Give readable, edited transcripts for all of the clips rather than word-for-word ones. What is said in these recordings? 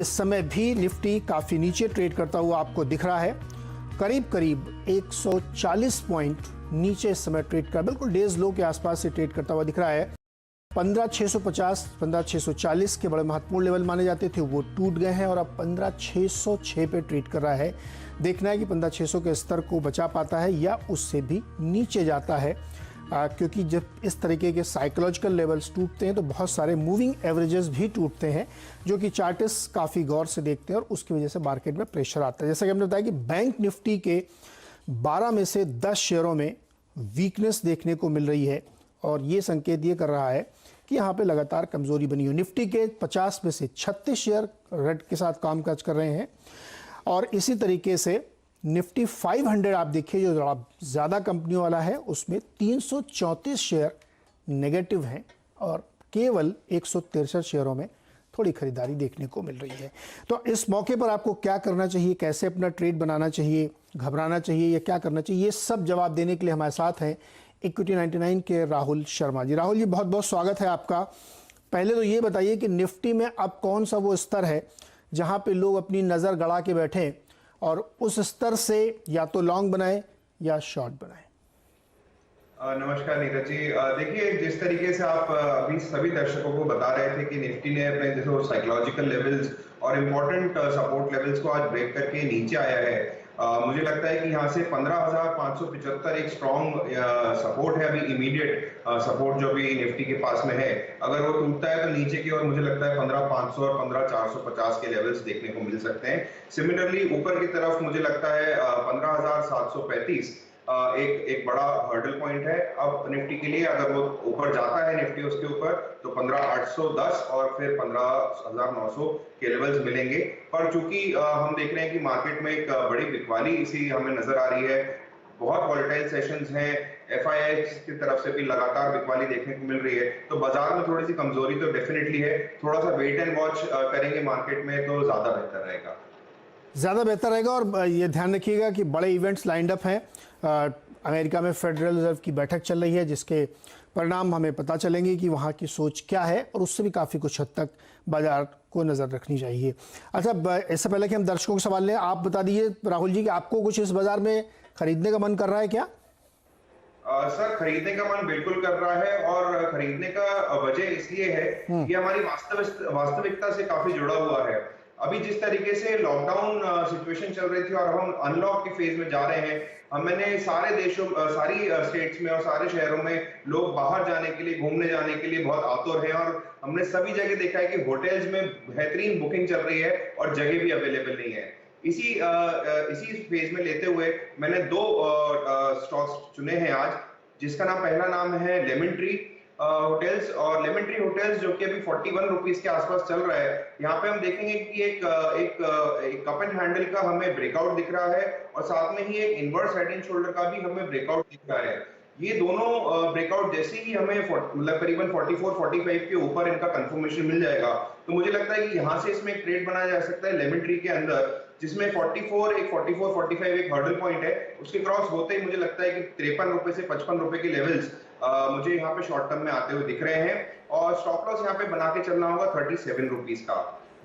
इस समय भी निफ्टी काफी नीचे ट्रेड करता हुआ आपको दिख रहा है। करीब करीब 140 पॉइंट नीचे इस समय ट्रेड कर, बिल्कुल डेज लो के आसपास से ट्रेड करता हुआ दिख रहा है। 15650 15640 के बड़े महत्वपूर्ण लेवल माने जाते थे, वो टूट गए हैं और अब 15606 पे ट्रेड कर रहा है। देखना है कि 15600 के स्तर को बचा पाता है या उससे भी नीचे जाता है, क्योंकि जब इस तरीके के साइकोलॉजिकल लेवल्स टूटते हैं तो बहुत सारे मूविंग एवरेजेस भी टूटते हैं, जो कि चार्टिस्ट काफ़ी गौर से देखते हैं और उसकी वजह से मार्केट में प्रेशर आता है। जैसा कि हमने बताया कि बैंक निफ्टी के 12 में से 10 शेयरों में वीकनेस देखने को मिल रही है और ये संकेत ये कर रहा है कि यहाँ पे लगातार कमजोरी बनी हो। निफ्टी के 50 में से 36 शेयर रेड के साथ कामकाज कर रहे हैं और इसी तरीके से निफ्टी 500 आप देखिए जो ज़्यादा कंपनियों वाला है, उसमें 334 शेयर नेगेटिव हैं और केवल 163 शेयरों में थोड़ी खरीदारी देखने को मिल रही है। तो इस मौके पर आपको क्या करना चाहिए, कैसे अपना ट्रेड बनाना चाहिए, घबराना चाहिए या क्या करना चाहिए, ये सब जवाब देने के लिए हमारे साथ हैं इक्विटी 99 के राहुल शर्मा जी। राहुल जी, बहुत बहुत स्वागत है आपका। पहले तो ये बताइए कि निफ्टी में अब कौन सा वो स्तर है जहाँ पे लोग अपनी नज़र गड़ा के बैठें और उस स्तर से या तो लॉन्ग बनाए या शॉर्ट बनाए? नमस्कार नीरज जी। देखिए, जिस तरीके से आप अभी सभी दर्शकों को बता रहे थे कि निफ्टी ने अपने जो साइकोलॉजिकल लेवल्स और इम्पोर्टेंट सपोर्ट लेवल्स को आज ब्रेक करके नीचे आया है। मुझे लगता है कि यहाँ से 15,575 एक स्ट्रॉन्ग सपोर्ट है, अभी इमीडिएट सपोर्ट जो भी निफ्टी के पास में है। अगर वो टूटता है तो नीचे की ओर मुझे लगता है 15,500 और 15,450 के लेवल्स देखने को मिल सकते हैं। सिमिलरली ऊपर की तरफ मुझे लगता है 15,735 एक बड़ा हर्डल पॉइंट है अब निफ्टी के लिए। अगर वो ऊपर जाता है निफ्टी उसके ऊपर तो 15,810 और फिर 15,900 के लेवल्स मिलेंगे। पर चूंकि हम देख रहे हैं कि मार्केट में एक बड़ी बिकवाली इसी हमें नजर आ रही है, बहुत वॉलेटाइल सेशंस हैं, एफआईआई की तरफ से भी लगातार बिकवाली देखने को मिल रही है, तो बाजार में थोड़ी सी कमजोरी तो डेफिनेटली है। थोड़ा सा वेट एंड वॉच करेंगे मार्केट में तो ज्यादा बेहतर रहेगा। और ये ध्यान रखिएगा कि बड़े इवेंट्स लाइंड अप हैं। अमेरिका में फेडरल रिजर्व की बैठक चल रही है, जिसके परिणाम हमें पता चलेंगे कि वहाँ की सोच क्या है और उससे भी काफ़ी कुछ हद तक बाजार को नज़र रखनी चाहिए। अच्छा, इससे पहले कि हम दर्शकों के सवाल लें, आप बता दीजिए राहुल जी कि आपको कुछ इस बाजार में खरीदने का मन कर रहा है क्या? सर, खरीदने का मन बिल्कुल कर रहा है और खरीदने का वजह इसलिए है कि हमारी वास्तविकता से काफी जुड़ा हुआ है। अभी जिस तरीके से लॉकडाउन सिचुएशन चल रही थी और हम अनलॉक के फेज में जा रहे हैं, मैंने सारे देशों, सारी स्टेट्स में और सारे शहरों में लोग बाहर जाने के लिए, घूमने जाने के लिए बहुत आतुर हैं और हमने सभी जगह देखा है कि होटल्स में बेहतरीन बुकिंग चल रही है और जगह भी अवेलेबल नहीं है। इसी फेज में लेते हुए मैंने दो स्टॉक्स चुने हैं आज, जिसका पहला नाम है लेमन ट्री होटल्स। और लेमन ट्री होटल्स जो कि अभी 41 रुपीज के आसपास चल रहा है, यहाँ पे हम देखेंगे कि एक कप एंड हैंडल का हमें ब्रेकआउट दिख रहा है और साथ में ही एक इनवर्स हेड एंड शोल्डर का भी हमें ब्रेकआउट दिख रहा है। ये दोनों ब्रेकआउट जैसे ही हमें मतलब करीबन 44-45 के ऊपर इनका कंफर्मेशन मिल जाएगा, तो मुझे लगता है कि यहाँ से इसमें एक ट्रेड बनाया जा सकता है लेमन ट्री के अंदर, जिसमें 44-45 एक हर्डल पॉइंट है। उसके क्रॉस होते ही मुझे लगता है कि 53 रुपए से 55 रुपए के लेवल्स मुझे यहाँ पे शॉर्ट टर्म में आते हुए दिख रहे हैं और स्टॉप लॉस यहाँ पे बना के चलना होगा 37 रुपीज का।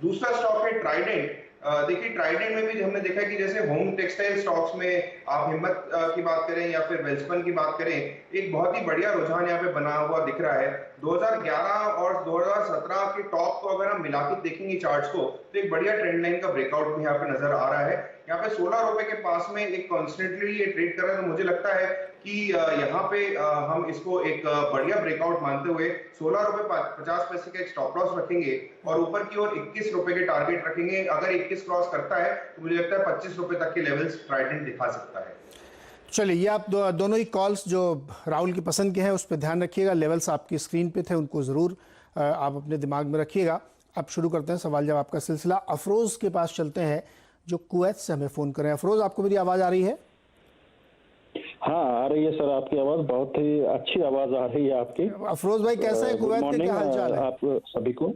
दूसरा स्टॉक है ट्राइडेंट। देखिए, ट्राइडेंट में भी हमने देखा कि जैसे होम टेक्सटाइल स्टॉक्स में आप हिम्मत की बात करें या फिर वेल्सपन की बात करें, एक बहुत ही बढ़िया रुझान यहाँ पे बना हुआ दिख रहा है। 2011 और 2017 के टॉप को अगर हम मिला के देखेंगे चार्ट्स को, तो एक बढ़िया ट्रेंड लाइन का ब्रेकआउट भी यहाँ पे नजर आ रहा है। यहाँ पे 16 रुपए के पास में एक कॉन्स्टेंटली ये ट्रेड कर रहा है, तो मुझे लगता है कि यहाँ पे हम इसको एक बढ़िया ब्रेकआउट मानते हुए 16 रुपए 50 पैसे का एक स्टॉप लॉस रखेंगे और ऊपर की ओर 21 रुपए के टारगेट रखेंगे। अगर 21 क्रॉस करता है तो मुझे लगता है 25 रुपए तक के लेवल्स ट्राइडेंट दिखा सकता है। चलिए, ये आप दोनों ही कॉल्स जो राहुल की पसंद के हैं उस पर ध्यान रखिएगा। लेवल्स आपकी स्क्रीन पे थे, उनको ज़रूर आप अपने दिमाग में रखिएगा। अब शुरू करते हैं सवाल जवाब का सिलसिला। अफरोज़ के पास चलते हैं जो कुवैत से हमें फ़ोन करें। अफरोज़, आपको मेरी आवाज़ आ रही है? हाँ, आ रही है सर, आपकी आवाज़ बहुत ही अच्छी आवाज़ आ रही है आपकी। अफरोज़ भाई, कैसे है कुवैत के, क्या हालचाल है आप सभी को?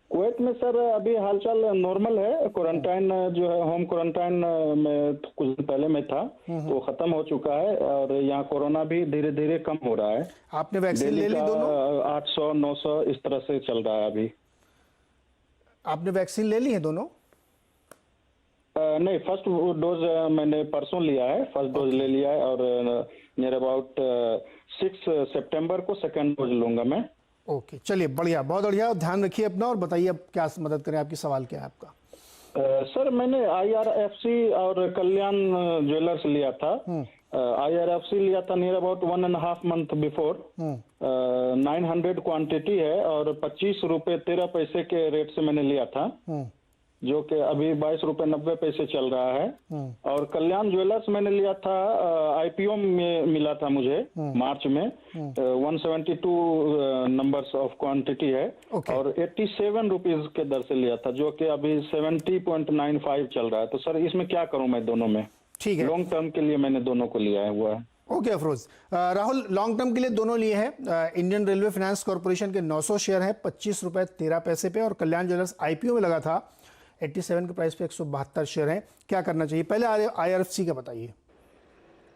कुवैत में सर अभी हालचाल नॉर्मल है। क्वारंटाइन जो है, होम क्वारंटाइन में कुछ दिन पहले में था, तो खत्म हो चुका है और यहाँ कोरोना भी धीरे धीरे कम हो रहा है। आपने वैक्सीन ले ली दोनों? 800-900 इस तरह से चल रहा है अभी। आपने वैक्सीन ले ली है दोनों? नहीं, फर्स्ट डोज मैंने परसों लिया है, फर्स्ट डोज ले लिया है और नियर अबाउट 6 सितंबर को सेकंड डोज लूंगा मैं। ओके, चलिए बढ़िया, बहुत बढ़िया। ध्यान रखिए अपना और बताइए अब क्या मदद करें, आपकी सवाल क्या है आपका? सर मैंने IRFC और कल्याण ज्वेलर्स लिया था। IRFC लिया था near about 1.5 month before. 900 quantity है और 25 रुपए 13 पैसे के रेट से मैंने लिया था, जो कि अभी 22 रुपए 90 पैसे चल रहा है। और कल्याण ज्वेलर्स मैंने लिया था, IPO में मिला था मुझे मार्च में। 172 नंबर्स ऑफ क्वांटिटी है और 87 रुपीज के दर से लिया था, जो कि अभी 70.95 चल रहा है। तो सर इसमें क्या करूं मैं दोनों में? ठीक है, लॉन्ग टर्म के लिए मैंने दोनों को लिया है हुआ है। Okay Afroz. Rahul, long term के लिए दोनों लिए हैं। इंडियन रेलवे फाइनेंस कॉर्पोरेशन के 900 शेयर हैं 25 रुपए 13 पैसे पे, और कल्याण ज्वेलर्स IPO में लगा था 87 के प्राइस पे 172 शेयर हैं। क्या करना चाहिए? पहले IRFC का बताइए।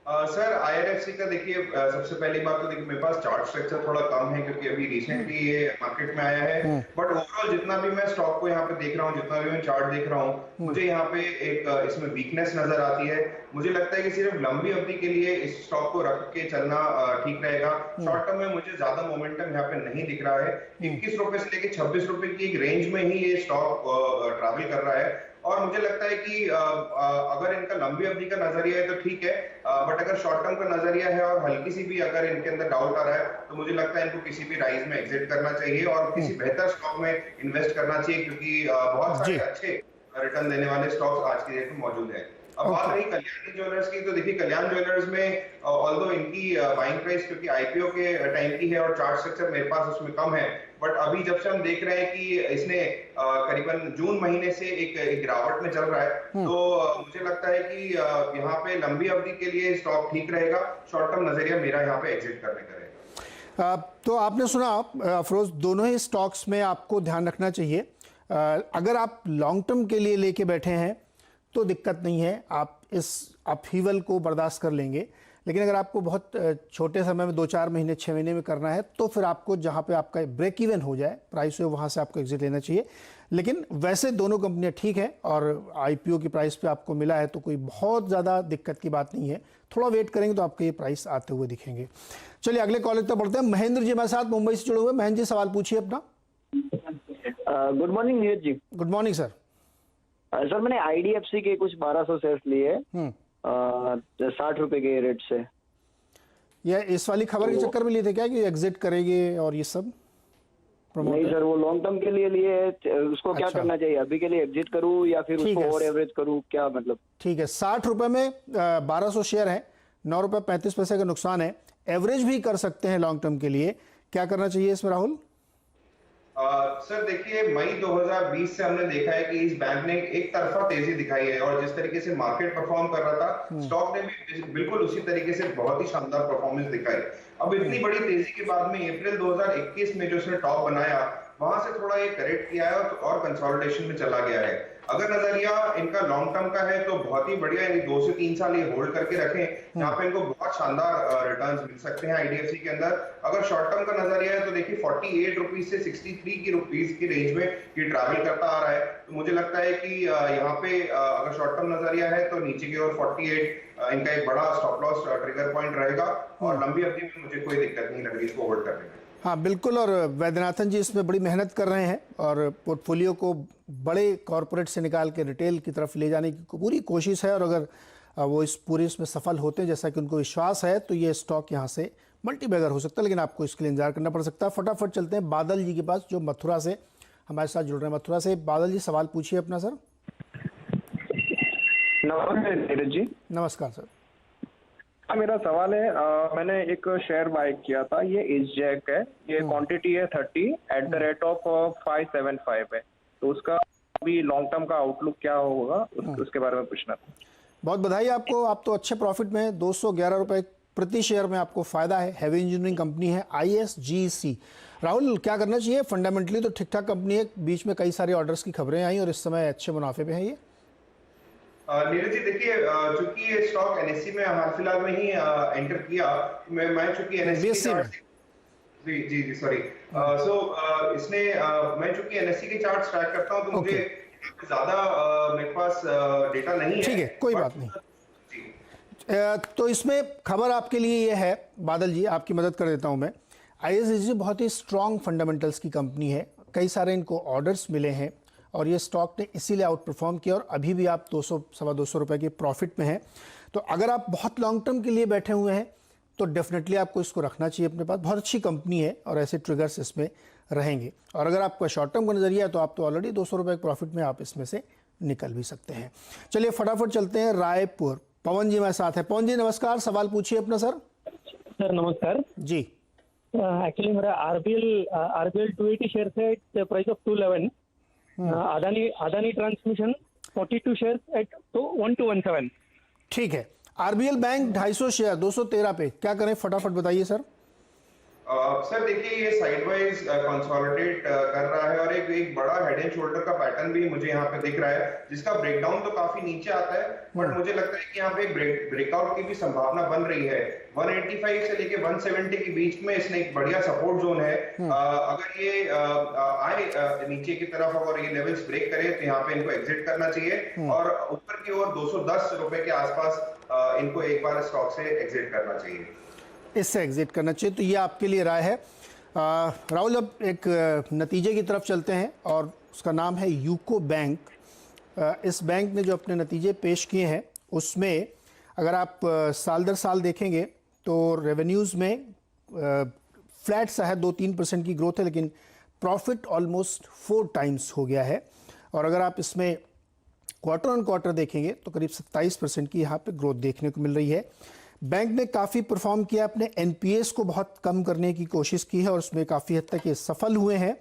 सर IRFC का देखिए, सबसे पहली बात तो देखिए मेरे पास चार्ट स्ट्रक्चर थोड़ा कम है क्योंकि अभी रिसेंटली ये मार्केट में आया है। बट ओवरऑल जितना भी मैं स्टॉक को यहाँ पे देख रहा हूँ, जितना भी मैं चार्ट देख रहा हूँ, मुझे यहाँ पे एक इसमें वीकनेस नजर आती है। मुझे लगता है कि सिर्फ लंबी अवधि के लिए इस स्टॉक को रख के चलना ठीक रहेगा। शॉर्ट टर्म में मुझे ज्यादा मोमेंटम यहाँ पे नहीं दिख रहा है। 21 रुपए से लेके 26 रुपए की एक रेंज में ही ये स्टॉक ट्रैवल कर रहा है। और मुझे लगता है कि अगर इनका लंबी अवधि का नजरिया है तो ठीक है, बट अगर शॉर्ट टर्म का नजरिया है और हल्की सी भी अगर इनके अंदर डाउट आ रहा है तो मुझे लगता है इनको किसी भी राइज में एग्जिट करना चाहिए और किसी बेहतर स्टॉक में इन्वेस्ट करना चाहिए, क्योंकि बहुत सारे अच्छे रिटर्न देने वाले स्टॉक्स आज की डेट में मौजूद है। अब बात रही कल्याण ज्वेलर्स की, तो देखिए कल्याण ज्वेलर्स में ऑल्दो इनकी बाइंग प्राइस क्योंकि IPO के टाइम की है और चार्ट स्ट्रक्चर मेरे पास उसमें कम है, बट अभी जब से हम देख रहे हैं कि इसने करीबन जून महीने से एक गिरावट में चल रहा है, तो मुझे लगता है कि यहाँ पे लंबी अवधि के लिए स्टॉक ठीक रहेगा। शॉर्ट टर्म नजरिया मेरा यहाँ पे एग्जिट करने का रहेगा। तो आपने सुना अफरोज, दोनों ही स्टॉक्स में आपको ध्यान रखना चाहिए। अगर आप लॉन्ग टर्म के लिए लेके बैठे हैं तो दिक्कत नहीं है, आप इस अपहीवल को बर्दाश्त कर लेंगे। लेकिन अगर आपको बहुत छोटे समय में 2-4 महीने 6 महीने में करना है तो फिर आपको जहाँ पे आपका ब्रेक इवन हो जाए प्राइस हो, वहाँ से आपको एग्जिट लेना चाहिए। लेकिन वैसे दोनों कंपनियाँ ठीक है और IPO की प्राइस पे आपको मिला है तो कोई बहुत ज़्यादा दिक्कत की बात नहीं है। थोड़ा वेट करेंगे तो आपको ये प्राइस आते हुए दिखेंगे। चलिए अगले कॉलेज तक बढ़ते हैं। महेंद्र जी हमारे साथ मुंबई से जुड़े हुए। महेंद्र जी सवाल पूछिए अपना। Good morning Neeraj ji. Good morning sir. Sir मैंने IDFC के कुछ 1200 शेयर्स लिए 60 रुपए के रेट से। ये इस वाली खबर के चक्कर में लिए थे क्या कि एग्जिट करेंगे और ये सब? नहीं सर, वो लॉन्ग टर्म के लिए लिए, उसको क्या करना चाहिए? अभी के लिए एग्जिट करूं या फिर उसको और एवरेज करूं, क्या मतलब? ठीक है, 60 रुपए में 1200 शेयर है, 9 रुपए 35 पैसे का नुकसान है। एवरेज भी कर सकते हैं लॉन्ग टर्म के लिए। क्या करना चाहिए इसमें राहुल? सर देखिए, मई 2020 से हमने देखा है कि इस बैंक ने एक तरफा तेजी दिखाई है और जिस तरीके से मार्केट परफॉर्म कर रहा था, स्टॉक ने भी बिल्कुल उसी तरीके से बहुत ही शानदार परफॉर्मेंस दिखाई। अब इतनी बड़ी तेजी के बाद में अप्रैल 2021 में जो इसने टॉप बनाया, वहां से थोड़ा ये करेक्ट किया है और कंसोलिडेशन में चला गया है। अगर नजरिया इनका लॉन्ग टर्म का है तो बहुत ही बढ़िया, 2 से 3 साल ये होल्ड करके रखें, यहाँ पे इनको बहुत शानदार रिटर्न्स मिल सकते हैं IDFC के अंदर। अगर शॉर्ट टर्म का नजरिया है तो देखिए 48 रुपीज से 63 रुपीज की रेंज में ये ट्रैवल करता आ रहा है। तो मुझे लगता है कि यहाँ पे अगर शॉर्ट टर्म नजरिया है तो नीचे की ओर 48 इनका एक बड़ा स्टॉप लॉस ट्रिगर पॉइंट रहेगा और लंबी अवधि में मुझे कोई दिक्कत नहीं लग रही इसको होल्ड करने में। हाँ बिल्कुल, और वैद्यनाथन जी इसमें बड़ी मेहनत कर रहे हैं और पोर्टफोलियो को बड़े कॉरपोरेट से निकाल के रिटेल की तरफ ले जाने की पूरी कोशिश है। और अगर वो इस पूरे इसमें सफल होते हैं जैसा कि उनको विश्वास है तो ये स्टॉक यहाँ से मल्टीबैगर हो सकता है, लेकिन आपको इसके लिए इंतजार करना पड़ सकता है। फटाफट चलते हैं बादल जी के पास जो मथुरा से हमारे साथ जुड़ रहे हैं। मथुरा से बादल जी सवाल पूछिए अपना सर। नमस्कार नीरज जी। नमस्कार सर। मेरा सवाल है, मैंने एक शेयर बाय किया था, ये इसजैक है, ये क्वांटिटी है 30 एट द रेट ऑफ 575 है, तो उसका अभी लॉन्ग टर्म का आउटलुक क्या होगा उसके बारे में पूछना था। बहुत बधाई आपको, आप तो अच्छे प्रॉफिट में 211 रुपए प्रति शेयर में आपको फायदा है। हैवी इंजीनियरिंग कंपनी है ISGC। राहुल क्या करना चाहिए? फंडामेंटली तो ठीक ठाक कंपनी है, बीच में कई सारे ऑर्डर्स की खबरें आई और इस समय अच्छे मुनाफे पे है ये। नीरज जी देखिए, चूंकि ये स्टॉक NSE में हाल फिलहाल में ही एंटर किया, मैं चूंकि NSE जी जी जी सॉरी। इसने मैं चूंकि एनएससी के चार्ट ट्रैक करता हूं तो मुझे ज्यादा मेरे पास डेटा नहीं है। ठीक है, कोई बात नहीं। तो इसमें खबर आपके लिए ये है बादल जी, आपकी मदद कर देता हूं मैं। आईएसएसजी बहुत ही स्ट्रॉन्ग फंडामेंटल्स की कंपनी है, कई सारे इनको ऑर्डर्स मिले हैं और ये स्टॉक ने इसीलिए आउट परफॉर्म किया और अभी भी आप 200-225 रुपए के प्रॉफिट में हैं। तो अगर आप बहुत लॉन्ग टर्म के लिए बैठे हुए हैं तो डेफिनेटली आपको इसको रखना चाहिए अपने पास। बहुत अच्छी कंपनी है और ऐसे ट्रिगर्स इसमें रहेंगे। और अगर आपका शॉर्ट टर्म का नजरिया है तो आप तो ऑलरेडी 200 रुपए के प्रॉफिट में आप इसमें से निकल भी सकते हैं। चलिए फटाफट चलते हैं रायपुर। पवन जी मेरे साथ है। पवन जी नमस्कार, सवाल पूछिए अपना सर। सर नमस्कार जी। एक्चुअली मेरा आरबीएल 280 शेयर है, price of 211। Adani transmission 42 share eight 1217। ठीक है। आरबीएल बैंक 250 शेयर 213 पे, क्या करें फटाफट बताइए सर। सर देखिए ये साइडवाइज कंसोलिडेट कर रहा है और एक बड़ा हेड एंड शोल्डर का पैटर्न भी मुझे यहाँ पे दिख रहा है, जिसका ब्रेकडाउन तो काफी नीचे आता है, बट मुझे लगता है कि यहाँ पे एक ब्रेकआउट की भी संभावना बन रही है। 185 से लेके 170 के बीच में इसने एक बढ़िया सपोर्ट जोन है। अगर ये आए नीचे की तरफ और ये लेवल्स ब्रेक करे तो यहाँ पे इनको एग्जिट करना चाहिए और ऊपर की ओर 210 रुपए के आसपास इनको एक बार स्टॉक से एग्जिट करना चाहिए, इससे एग्जिट करना चाहिए। तो ये आपके लिए राय है। राहुल अब एक नतीजे की तरफ चलते हैं और उसका नाम है यूको बैंक। इस बैंक ने जो अपने नतीजे पेश किए हैं उसमें अगर आप साल दर साल देखेंगे तो रेवेन्यूज़ में फ्लैट सा है, 2-3% की ग्रोथ है, लेकिन प्रॉफिट ऑलमोस्ट 4 टाइम्स हो गया है। और अगर आप इसमें क्वार्टर ऑन क्वार्टर देखेंगे तो करीब 27% की यहाँ पे ग्रोथ देखने को मिल रही है। बैंक ने काफ़ी परफॉर्म किया, अपने एनपीएस को बहुत कम करने की कोशिश की है और उसमें काफ़ी हद तक ये सफल हुए हैं।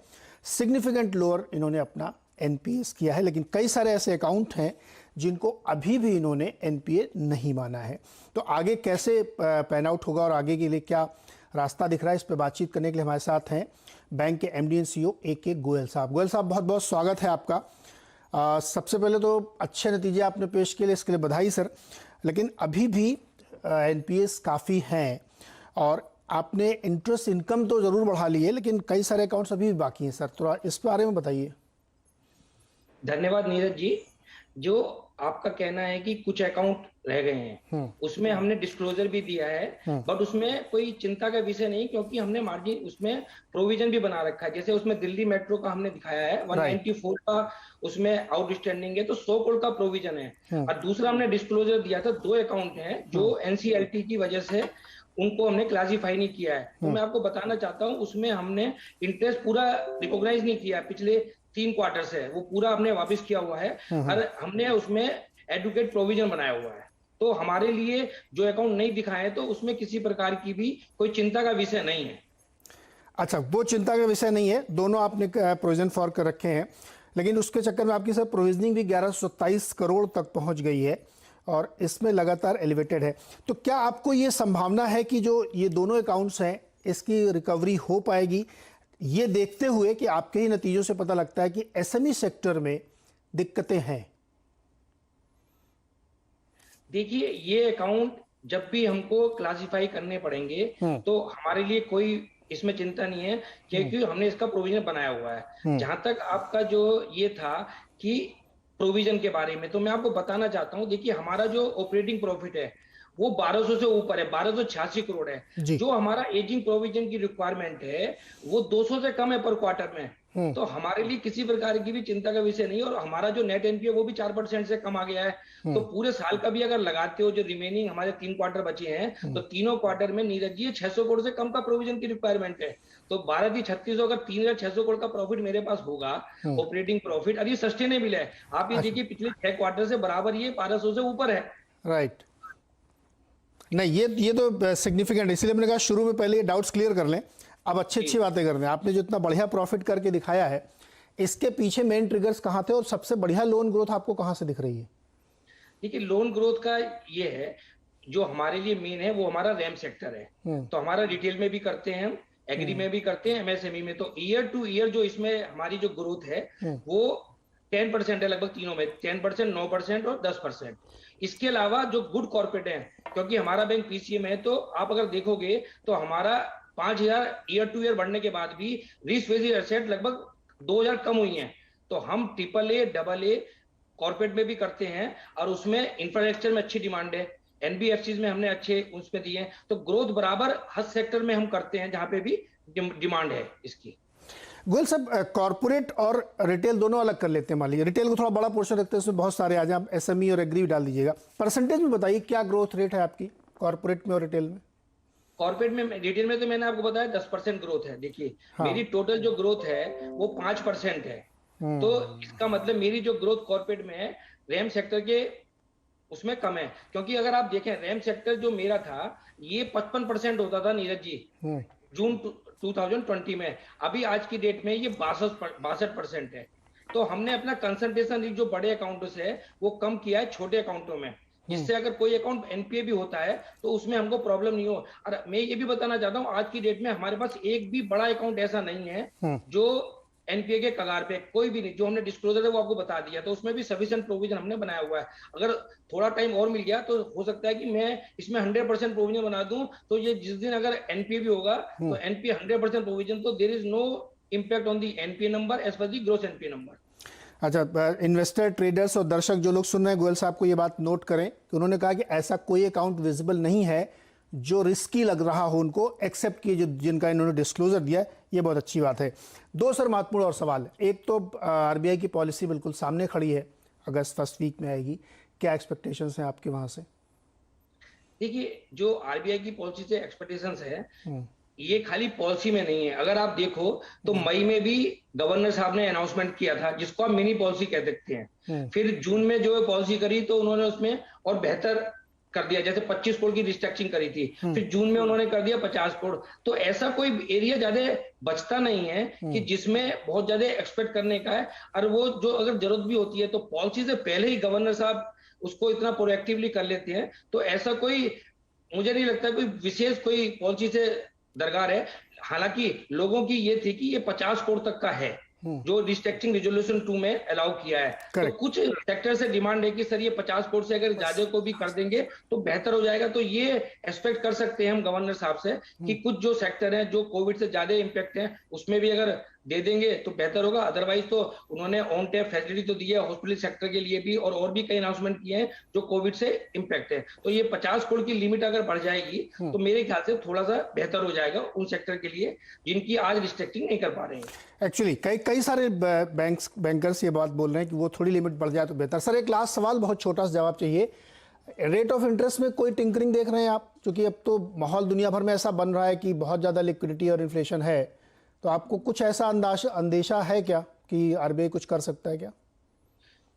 सिग्निफिकेंट लोअर इन्होंने अपना एनपीएस किया है, लेकिन कई सारे ऐसे अकाउंट हैं जिनको अभी भी इन्होंने एनपीए नहीं माना है। तो आगे कैसे पैन आउट होगा और आगे के लिए क्या रास्ता दिख रहा है, इस पर बातचीत करने के लिए हमारे साथ हैं बैंक के MD and CEO A K. Goyal साहब। गोयल साहब बहुत बहुत स्वागत है आपका। सबसे पहले तो अच्छे नतीजे आपने पेश किए, इसके लिए बधाई सर। लेकिन अभी भी एनपीएस काफ़ी हैं और आपने इंटरेस्ट इनकम तो ज़रूर बढ़ा ली है, लेकिन कई सारे अकाउंट्स अभी भी बाकी हैं सर, थोड़ा इस बारे में बताइए। धन्यवाद नीरज जी। जो आपका कहना है कि कुछ अकाउंट रह गए हैं, उसमें हमने डिस्क्लोजर भी दिया है, बट उसमें कोई चिंता का विषय नहीं, क्योंकि हमने मार्जिन उसमें प्रोविजन भी बना रखा है। जैसे उसमें दिल्ली मेट्रो का हमने दिखाया है 194 का उसमें आउटस्टैंडिंग है, तो 100 करोड़ का प्रोविजन है। और दूसरा हमने डिस्क्लोजर दिया था, 2 अकाउंट हैं जो एनसीएलटी की वजह से उनको हमने क्लासिफाई नहीं किया है। तो मैं आपको बताना चाहता हूँ उसमें हमने इंटरेस्ट पूरा रिकॉग्नाइज नहीं किया, पिछले 3 क्वार्टर से वो पूरा हमने वापस किया हुआ है और हमने उसमें एडुकेट प्रोविजन बनाया हुआ है। तो हमारे लिए जो अकाउंट नहीं दिखाए तो उसमें किसी प्रकार की भी कोई चिंता का विषय नहीं है। अच्छा, वो चिंता का विषय नहीं है, दोनों आपने प्रोविजन फॉर कर रखे हैं, लेकिन उसके चक्कर में आपकी सर प्रोविजनिंग भी 1127 करोड़ तक पहुंच गई है और इसमें लगातार एलिवेटेड है। तो क्या आपको ये संभावना है कि जो ये दोनों अकाउंट्स हैं इसकी रिकवरी हो पाएगी, ये देखते हुए कि आपके ही नतीजों से पता लगता है कि एसएमई सेक्टर में दिक्कतें हैं? देखिए ये अकाउंट जब भी हमको क्लासिफाई करने पड़ेंगे तो हमारे लिए कोई इसमें चिंता नहीं है, क्योंकि हमने इसका प्रोविजन बनाया हुआ है। जहां तक आपका जो ये था कि प्रोविजन के बारे में, तो मैं आपको बताना चाहता हूं, देखिए हमारा जो ऑपरेटिंग प्रॉफिट है वो 1200 से ऊपर है, 1286 करोड़ है। जो हमारा एजिंग प्रोविजन की रिक्वायरमेंट है वो 200 से कम है पर क्वार्टर में। तो हमारे लिए किसी प्रकार की भी चिंता का विषय नहीं, और हमारा जो नेट एनपीए वो भी 4% से कम आ गया है। तो पूरे साल का भी अगर लगाते हो, जो रिमेनिंग हमारे 3 क्वार्टर बचे हैं, तो तीनों क्वार्टर में नीरज जी 600 करोड़ से कम का प्रोविजन की रिक्वायरमेंट है। तो 12,3600 अगर 3,600 करोड़ का प्रॉफिट मेरे पास होगा ऑपरेटिंग प्रॉफिट, और ये सस्टेनेबल है। आप ये देखिए पिछले 6 क्वार्टर से बराबर ये 1200 से ऊपर है। राइट, नहीं ये तो सिग्निफिकेंट है, इसलिए मैंने कहा शुरू में पहले ये डाउट्स क्लियर कर लें, अब अच्छी बातें कर रहे हैं। आपने जो इतना बढ़िया प्रॉफिट करके दिखाया है, इसके पीछे मेन ट्रिगर्स कहाँ थे और सबसे बढ़िया लोन ग्रोथ आपको कहाँ से दिख रही है? देखिए लोन ग्रोथ का ये है, जो हमारे लिए मेन है वो हमारा रैम सेक्टर है। तो हमारा रिटेल में भी करते हैं, एग्री में भी करते हैं, एमएसएमई में। तो ईयर टू ईयर जो इसमें हमारी जो ग्रोथ है वो 10% है लगभग तीनों में, 10%, 9% और 10%। इसके अलावा जो गुड कॉर्पोरेट है, क्योंकि हमारा बैंक पीसीए में है, तो आप अगर देखोगे तो हमारा 5,000 ईयर टू ईयर बढ़ने के बाद भी रिस्क वेटेड एसेट लगभग 2,000 कम हुई हैं। तो हम AAA, AA कॉर्पोरेट में भी करते हैं और उसमें इंफ्रास्ट्रक्चर में अच्छी डिमांड है, एनबीएफसी में हमने अच्छे उसमें दिए हैं। तो ग्रोथ बराबर हर सेक्टर में हम करते हैं जहां पे भी डिमांड है इसकी। गोयल साहब, कॉर्पोरेट और रिटेल दोनों अलग कर लेते हैं। मान लीजिए रिटेल को थोड़ा बड़ा पोर्शन रखते हैं, उसमें बहुत सारे आ जाए, आप एसएमई और एग्री डाल दीजिएगा। परसेंटेज में बताइए क्या ग्रोथ रेट है आपकी कॉर्पोरेट में और रिटेल में? कॉर्पोरेट में, रिटेल में तो मैंने आपको बताया 10% ग्रोथ है। देखिए मेरी टोटल जो ग्रोथ है वो 5% है। तो इसका मतलब मेरी जो ग्रोथ कॉर्पोरेट में है रैम सेक्टर के उसमें कम है, क्योंकि अगर आप देखें रैम सेक्टर जो मेरा था ये 55% होता था नीरज जी जून 2020 में, अभी आज की डेट में ये 62% है। तो हमने अपना कंसंट्रेशन जो बड़े अकाउंटों से है वो कम किया है छोटे अकाउंटों में, जिससे अगर कोई अकाउंट एनपीए भी होता है तो उसमें हमको प्रॉब्लम नहीं हो। और मैं ये भी बताना चाहता हूँ आज की डेट में हमारे पास एक भी बड़ा अकाउंट ऐसा नहीं है जो एनपीए के कगार पे, कोई भी नहीं। जो हमने डिस्क्लोजर है वो आपको बता दिया, तो उसमें भी सफिशिएंट प्रोविजन हमने बनाया हुआ है। अगर थोड़ा टाइम और मिल गया तो हो सकता है कि मैं इसमें 100% प्रोविजन बना दूं, तो ये जिस दिन अगर एनपीए भी होगा तो एनपीए 100% प्रोविजन, तो there is no impact on the NPA number as per the gross NPA number. अच्छा, इन्वेस्टर, ट्रेडर्स और दर्शक जो लोग सुन रहे हैं, गोयल साहब को ये बात नोट करें कि उन्होंने कहा कि ऐसा कोई अकाउंट विजिबल नहीं है जो रिस्की लग रहा हो उनको, एक्सेप्ट किए जो जिनका इन्होंने डिस्क्लोजर दिया। ये बहुत अच्छी बात है। दो सर महत्वपूर्ण और सवाल है। एक तो आरबीआई की पॉलिसी बिल्कुल सामने खड़ी है, अगस्त फर्स्ट वीक में आएगी, क्या एक्सपेक्टेशंस हैं आपके वहां से? देखिए जो आरबीआई की पॉलिसी से एक्सपेक्टेशंस है ये खाली पॉलिसी में नहीं है। अगर आप देखो तो मई में भी गवर्नर साहब ने अनाउंसमेंट किया था जिसको आप मिनी पॉलिसी कह सकते हैं। फिर जून में जो पॉलिसी करी तो उन्होंने उसमें और बेहतर कर दिया, जैसे 25 करोड़ की रिस्ट्रक्चरिंग करी थी, फिर जून में उन्होंने कर दिया 50 करोड़। तो ऐसा कोई एरिया ज्यादा बचता नहीं है कि जिसमें बहुत ज्यादा एक्सपेक्ट करने का है। और वो जो अगर जरूरत भी होती है तो पॉलिसी से पहले ही गवर्नर साहब उसको इतना प्रोएक्टिवली कर लेते हैं। तो ऐसा कोई मुझे नहीं लगता कोई विशेष कोई पॉलिसी से दरकार है। हालांकि लोगों की ये थी कि ये 50 करोड़ तक का है जो रिस्ट्रक्चरिंग रिजोल्यूशन 2 में अलाउ किया है। तो कुछ सेक्टर से डिमांड है कि सर ये 50 करोड़ से अगर ज्यादा को भी कर देंगे तो बेहतर हो जाएगा। तो ये एक्सपेक्ट कर सकते हैं हम गवर्नर साहब से कि कुछ जो सेक्टर हैं जो कोविड से ज्यादा इम्पैक्ट हैं उसमें भी अगर दे देंगे तो बेहतर होगा। अदरवाइज तो उन्होंने ऑन टैप फैसिलिटी तो दी है हॉस्पिटल सेक्टर के लिए भी, और भी कई अनाउंसमेंट किए हैं जो कोविड से इम्पैक्ट है। तो ये 50 करोड़ की लिमिट अगर बढ़ जाएगी तो मेरे ख्याल से थोड़ा सा बेहतर हो जाएगा उन सेक्टर के लिए जिनकी आज रिस्ट्रिक्टिंग नहीं कर पा रहे हैं। एक्चुअली कई सारे बैंकर्स ये बात बोल रहे हैं कि वो थोड़ी लिमिट बढ़ जाए तो बेहतर। सर एक लास्ट सवाल, बहुत छोटा सा जवाब चाहिए। रेट ऑफ इंटरेस्ट में कोई टिंकरिंग देख रहे हैं आप? क्योंकि अब तो माहौल दुनिया भर में ऐसा बन रहा है कि बहुत ज़्यादा लिक्विडिटी और इन्फ्लेशन है, तो आपको कुछ ऐसा अंदेशा है क्या कि आरबीआई कुछ कर सकता है क्या?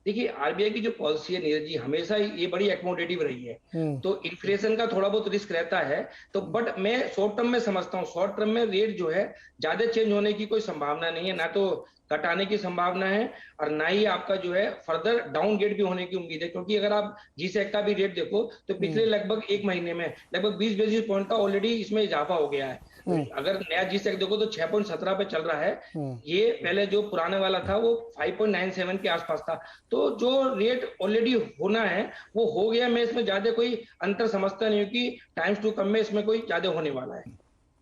देखिए आरबीआई की जो पॉलिसी है नीरज जी हमेशा ये बड़ी एकोमोडेटिव रही है। तो इन्फ्लेशन का थोड़ा बहुत रिस्क रहता है, तो बट मैं शॉर्ट टर्म में समझता हूँ शॉर्ट टर्म में रेट जो है ज्यादा चेंज होने की कोई संभावना नहीं है, ना तो घटाने की संभावना है और ना ही आपका जो है फर्दर डाउनग्रेड भी होने की उम्मीद है। क्योंकि अगर आप जीसेक का भी रेट देखो तो पिछले लगभग एक महीने में लगभग 20 बेसिस पॉइंट का ऑलरेडी इसमें इजाफा हो गया है। अगर नया जीसेक देखो तो 6.17 पे चल रहा है, ये पहले जो पुराने वाला था वो 5.97 के आसपास था। तो जो रेट ऑलरेडी होना है वो हो गया। मैं इसमें ज्यादा कोई अंतर समझता नहीं हूँ कि टाइम्स टू कम में इसमें कोई ज्यादा होने वाला है।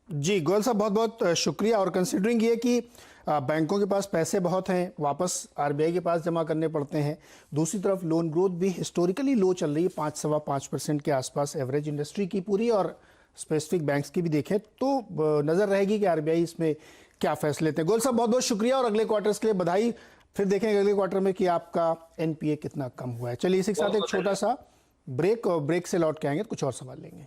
जी गोयल साहब बहुत बहुत शुक्रिया। और कंसिडरिंग ये कि बैंकों के पास पैसे बहुत हैं, वापस आरबीआई के पास जमा करने पड़ते हैं, दूसरी तरफ लोन ग्रोथ भी हिस्टोरिकली लो चल रही है, 5-5% के आसपास एवरेज इंडस्ट्री की पूरी और स्पेसिफिक बैंक्स की भी देखें तो नज़र रहेगी कि आरबीआई इसमें क्या फैसले लेते हैं। गोयल साहब बहुत बहुत शुक्रिया और अगले क्वार्टर्स के लिए बधाई। फिर देखेंगे अगले क्वार्टर में कि आपका एनपीए कितना कम हुआ है। चलिए इसी के साथ एक छोटा सा ब्रेक, और ब्रेक से लौट के आएंगे तो कुछ और सवाल लेंगे।